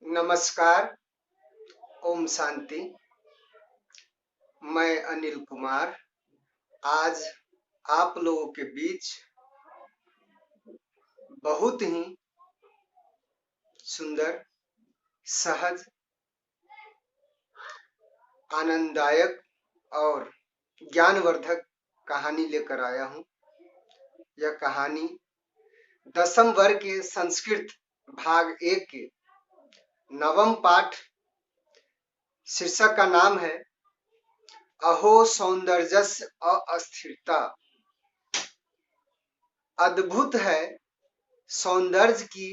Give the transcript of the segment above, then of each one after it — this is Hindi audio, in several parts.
नमस्कार। ओम शांति। मैं अनिल कुमार आज आप लोगों के बीच बहुत ही सुंदर, सहज, आनंददायक और ज्ञानवर्धक कहानी लेकर आया हूँ। यह कहानी दसम वर्ग के संस्कृत भाग 1 के नवम पाठ, शीर्षक का नाम है अहो सौंदर्यस्य अस्थिरता। अद्भुत है सौंदर्य की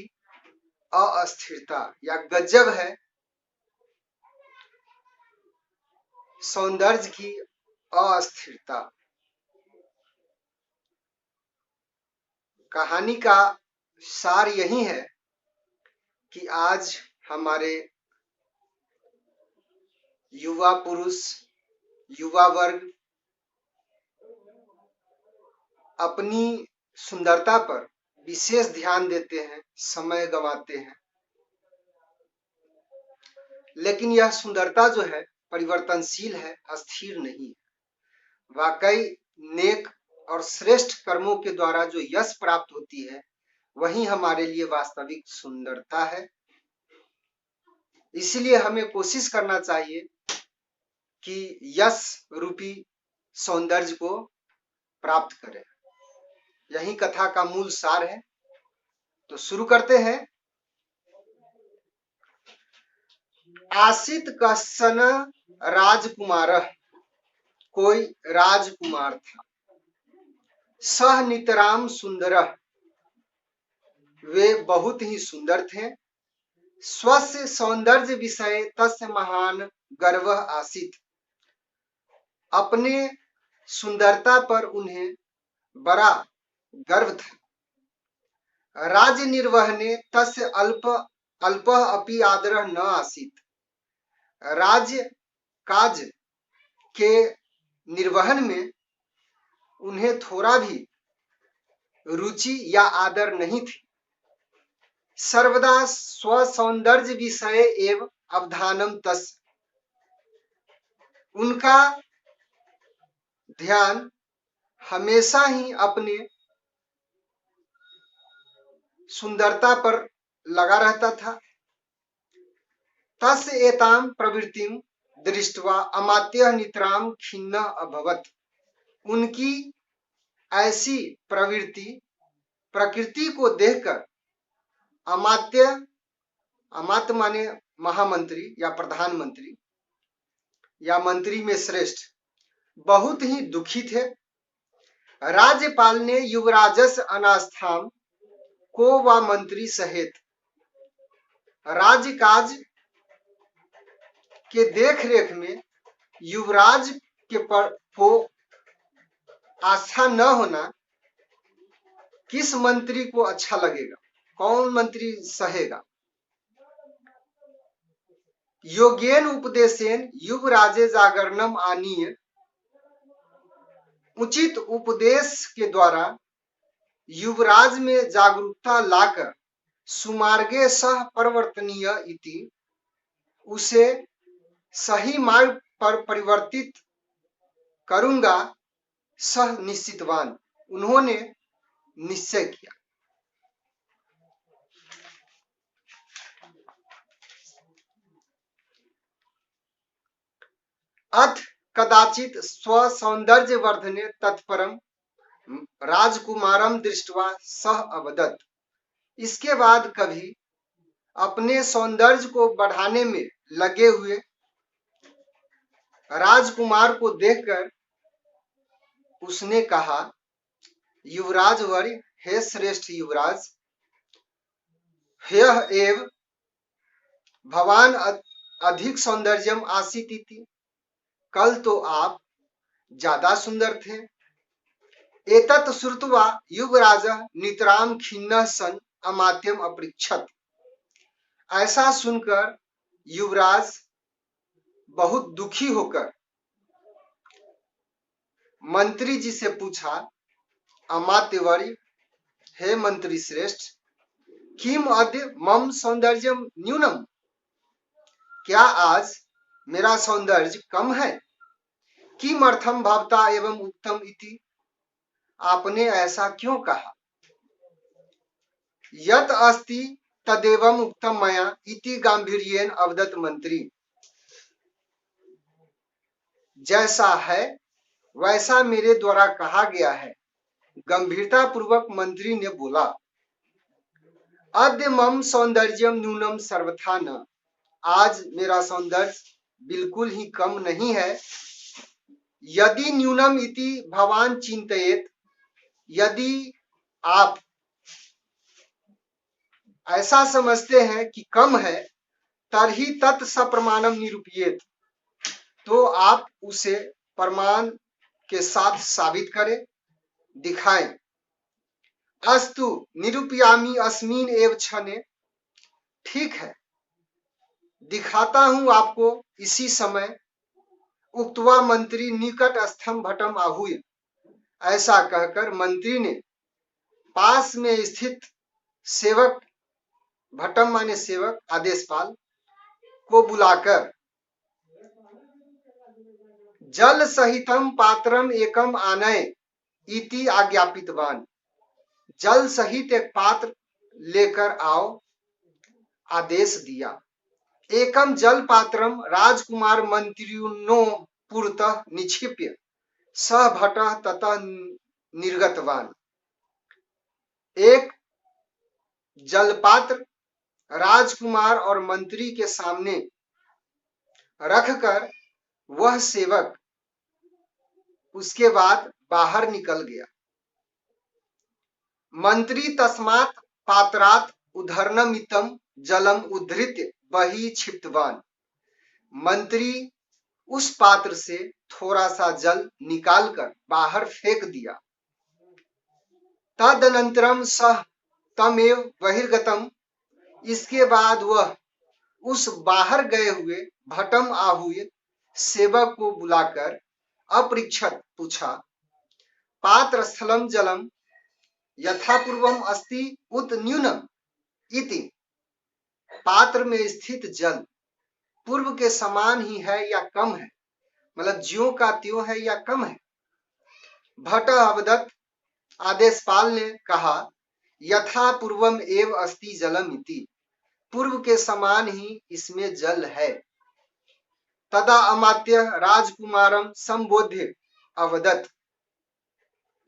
अस्थिरता, या गजब है सौंदर्य की अस्थिरता। कहानी का सार यही है कि आज हमारे युवा पुरुष, युवा वर्ग अपनी सुंदरता पर विशेष ध्यान देते हैं, समय गंवाते हैं, लेकिन यह सुंदरता जो है परिवर्तनशील है, अस्थिर नहीं है। वाकई नेक और श्रेष्ठ कर्मों के द्वारा जो यश प्राप्त होती है वही हमारे लिए वास्तविक सुंदरता है। इसलिए हमें कोशिश करना चाहिए कि यश रूपी सौंदर्य को प्राप्त करें। यही कथा का मूल सार है। तो शुरू करते हैं। आसीत कश्चन राजकुमारः, कोई राजकुमार था। सह नितराम सुंदरः, वे बहुत ही सुंदर थे। स्वस्य सौंदर्य विषय तस्य महान गर्व आसीत, अपने सुंदरता पर उन्हें बड़ा गर्व था। राज्य निर्वहने तस्य अल्प अपि आदरः न आसीत, राज्य काज के निर्वहन में उन्हें थोड़ा भी रुचि या आदर नहीं थी। सर्वदा स्व सौंदर्य विषय एवं अवधानम तस्य, उनका ध्यान हमेशा ही अपने सुंदरता पर लगा रहता था। तस्य एताम प्रवृत्तिम दृष्ट्वा अमात्यः नितराम खिन्नः अभवत्, उनकी ऐसी प्रकृति को देखकर अमात्य माने महामंत्री या प्रधानमंत्री या मंत्री में श्रेष्ठ बहुत ही दुखी थे। राज्यपाल ने युवराजस अनास्थाम को व मंत्री सहित, राज्यकाज के देख रेख में युवराज के पर को आस्था न होना किस मंत्री को अच्छा लगेगा, कौन मंत्री सहेगा। योगेन उपदेशेन युवराजे जागरणम आनीय, उचित उपदेश के द्वारा युवराज में जागरूकता लाकर सुमार्गे सह परिवर्तनीय इति, उसे सही मार्ग पर परिवर्तित करूंगा सह निश्चितवान, उन्होंने निश्चय किया। अथ कदाचित स्व सौंदर्य वर्धने तत्परम राजकुमारम दृष्ट्वा सह अवदत्, इसके बाद कभी अपने सौंदर्य को बढ़ाने में लगे हुए राजकुमार को देखकर उसने कहा, युवराज वर्य, हे श्रेष्ठ युवराज, ह्यः एव भवान अधिक सौंदर्यम आसीत इति, कल तो आप ज्यादा सुंदर थे। एतत् श्रुत्वा युवराजः नितराम खिन्नः सन् अमात्यम अपृच्छत्, ऐसा सुनकर युवराज बहुत दुखी होकर मंत्री जी से पूछा, अमात्यवर्य, हे मंत्री श्रेष्ठ, किम अद्य मम सौंदर्यम न्यूनम, क्या आज मेरा सौंदर्य कम है? किमर्थम भवता एवं उक्तम इति, आपने ऐसा क्यों कहा? यत अस्ति तदेवं उक्तम मया इति गांभीर्येण अवदत मंत्री, जैसा है वैसा मेरे द्वारा कहा गया है, गंभीरता पूर्वक मंत्री ने बोला। अद्य मम सौंदर्यम न्यूनम सर्वथा न, आज मेरा सौंदर्य बिल्कुल ही कम नहीं है। यदि न्यूनम इति भवान चिंतयेत, यदि आप ऐसा समझते हैं कि कम है, तरही तत् सप्रमाणम निरूपयेत, तो आप उसे प्रमाण के साथ साबित करें, दिखाएं। अस्तु निरूपयामि अस्मिन् एव क्षणे, ठीक है दिखाता हूं आपको इसी समय। उक्त्वा मंत्री निकट स्थम भटम आहूय, ऐसा कहकर मंत्री ने पास में स्थित सेवक, भटम माने सेवक, आदेशपाल को बुलाकर जल सहितम पात्रम एकम आनय इति आज्ञापितवान, जल सहित एक पात्र लेकर आओ, आदेश दिया। एकम जल पात्रम राजकुमार मंत्रिनो पुरतः निक्षिप्य स भटः ततः निर्गतवान, एक जलपात्र राजकुमार और मंत्री के सामने रखकर वह सेवक उसके बाद बाहर निकल गया। मंत्री तस्मात् पात्रात् उद्धरणमितं जलम उद्धृत्य बहि क्षिप्तवान, मंत्री उस पात्र से थोड़ा सा जल निकालकर बाहर फेंक दिया। तदनंतरम सह तमेव बहिर्गतम, इसके बाद वह उस बाहर गए हुए भटम आहूय सेवक को बुलाकर अपृच्छत पूछा, पात्र स्थलम जलम यथापूर्वम अस्ति उत न्यूनम इति, पात्र में स्थित जल पूर्व के समान ही है या कम है, मतलब ज्यों का त्यों है या कम है। भट अवदत, आदेशपाल ने कहा, यथा पूर्वम एव अस्ति जलम इति, पूर्व के समान ही इसमें जल है। तदा अमात्य राजकुमारम संबोध्य अवदत,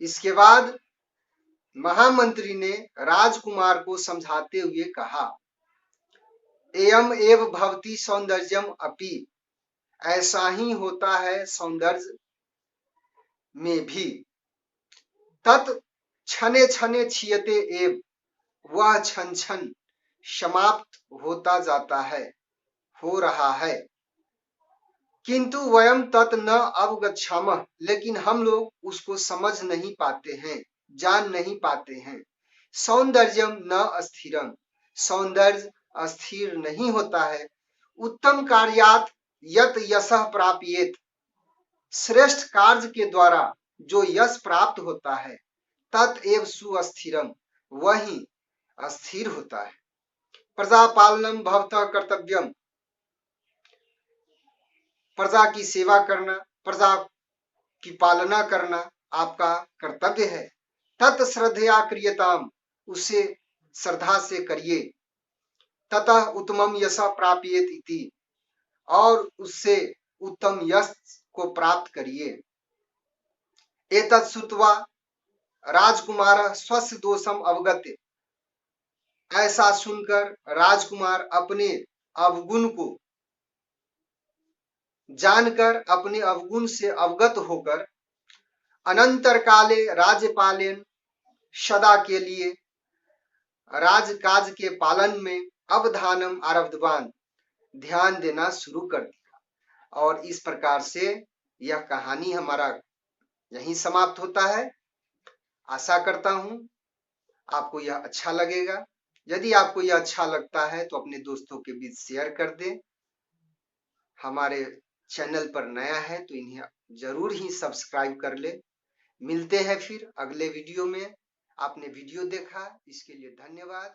इसके बाद महामंत्री ने राजकुमार को समझाते हुए कहा, एयम एव भवति सौंदर्यम अपि, ऐसा ही होता है सौंदर्य में भी। तत् क्षणे क्षणे क्षीयते एव, वह क्षण क्षण समाप्त होता जाता है, हो रहा है। किंतु वयम तत् न अवगच्छामः, लेकिन हम लोग उसको समझ नहीं पाते हैं, जान नहीं पाते हैं। सौंदर्यम न अस्थिरम, सौंदर्य अस्थिर नहीं होता है। उत्तम कार्यात् यत यशः प्राप्येत, श्रेष्ठ कार्य के द्वारा जो यश प्राप्त होता है, तत्एव सुअस्थिरम, वही अस्थिर होता है। प्रजापालनम भवतः कर्तव्यम, प्रजा की सेवा करना, प्रजा की पालना करना आपका कर्तव्य है। तत् श्रद्धया क्रियताम, उसे श्रद्धा से करिए। ततः उत्तमम यश प्राप्येत इति, और उससे उत्तम यश को प्राप्त करिए। एतत् श्रुत्वा राजकुमार स्वस्य दोषम अवगत्य, ऐसा सुनकर राजकुमार अपने अवगुण को जानकर, अपने अवगुण से अवगत होकर, अनंतर काले राज्यपालेन, सदा के लिए राजकाज के पालन में अवधानम आरब्धवान, ध्यान देना शुरू कर दिया। और इस प्रकार से यह कहानी हमारा यहीं समाप्त होता है। आशा करता हूं आपको यह अच्छा लगेगा। यदि आपको यह अच्छा लगता है तो अपने दोस्तों के बीच शेयर कर दें। हमारे चैनल पर नया है तो इन्हें जरूर ही सब्सक्राइब कर ले। मिलते हैं फिर अगले वीडियो में। आपने वीडियो देखा इसके लिए धन्यवाद।